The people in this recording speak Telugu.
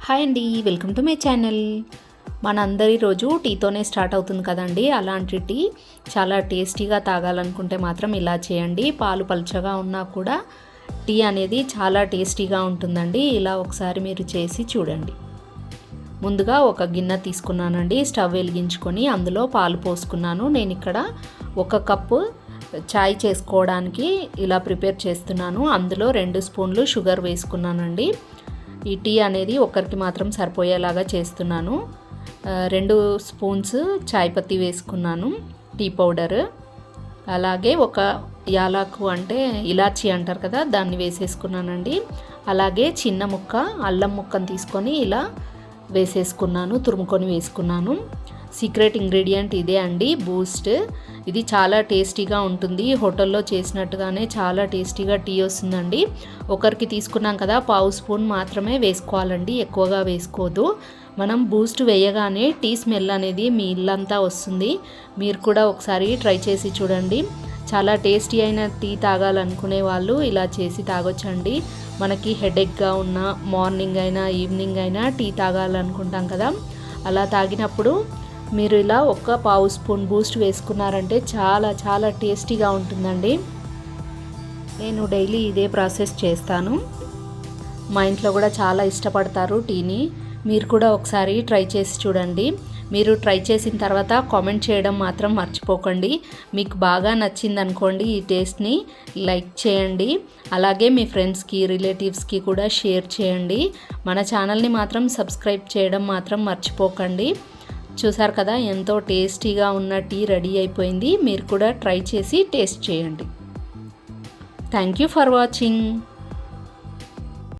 హాయ్ అండి, వెల్కమ్ టు మై ఛానల్. మనందరి రోజు టీతోనే స్టార్ట్ అవుతుంది కదండి. అలాంటి టీ చాలా టేస్టీగా తాగాలనుకుంటే మాత్రం ఇలా చేయండి. పాలు పల్చగా ఉన్నా కూడా టీ అనేది చాలా టేస్టీగా ఉంటుందండి. ఇలా ఒకసారి మీరు చేసి చూడండి. ముందుగా ఒక గిన్నె తీసుకున్నానండి. స్టవ్ వెలిగించుకొని అందులో పాలు పోసుకున్నాను. నేను ఇక్కడ 1 కప్పు చాయ్ చేసుకోవడానికి ఇలా ప్రిపేర్ చేస్తున్నాను. అందులో 2 స్పూన్లు షుగర్ వేసుకున్నానండి. ఈ టీ అనేది ఒకరికి మాత్రం సరిపోయేలాగా చేస్తున్నాను. 2 స్పూన్స్ చాయ్ పత్తి వేసుకున్నాను, టీ పౌడర్. అలాగే ఒక యాలకు అంటే ఇలాచీ అంటారు కదా, దాన్ని వేసేసుకున్నానండి. అలాగే చిన్న ముక్క అల్లం ముక్కను తీసుకొని ఇలా వేసేసుకున్నాను, తురుముకొని వేసుకున్నాను. సీక్రెట్ ఇంగ్రీడియంట్ ఇదే అండి, బూస్ట్. ఇది చాలా టేస్టీగా ఉంటుంది. హోటల్లో చేసినట్టుగానే చాలా టేస్టీగా టీ వస్తుందండి. ఒకరికి తీసుకున్నాం కదా, 1/2 స్పూన్ మాత్రమే వేసుకోవాలండి, ఎక్కువగా వేసుకోవద్దు. మనం బూస్ట్ వేయగానే టీ స్మెల్ అనేది మీ ఇల్లంతా వస్తుంది. మీరు కూడా ఒకసారి ట్రై చేసి చూడండి. చాలా టేస్టీ అయిన టీ తాగాలనుకునే వాళ్ళు ఇలా చేసి తాగొచ్చండి. మనకి హెడేక్గా ఉన్న మార్నింగ్ అయినా ఈవినింగ్ అయినా టీ తాగాలనుకుంటాం కదా, అలా తాగినప్పుడు మీరు ఇలా 1/2 స్పూన్ బూస్ట్ వేసుకున్నారంటే చాలా చాలా టేస్టీగా ఉంటుందండి. నేను డైలీ ఇదే ప్రాసెస్ చేస్తాను. మా ఇంట్లో కూడా చాలా ఇష్టపడతారు టీని. మీరు కూడా ఒకసారి ట్రై చేసి చూడండి. మీరు ట్రై చేసిన తర్వాత కామెంట్ చేయడం మాత్రం మర్చిపోకండి. మీకు బాగా నచ్చిందనుకోండి ఈ టేస్ట్ని లైక్ చేయండి. అలాగే మీ ఫ్రెండ్స్కి రిలేటివ్స్కి కూడా షేర్ చేయండి. మన ఛానల్ని మాత్రం సబ్స్క్రైబ్ చేయడం మాత్రం మర్చిపోకండి. చూసారు కదా, ఎంతో టేస్టీగా ఉన్న టీ రెడీ అయిపోయింది. మీరు కూడా ట్రై చేసి టేస్ట్ చేయండి. Thank you for watching.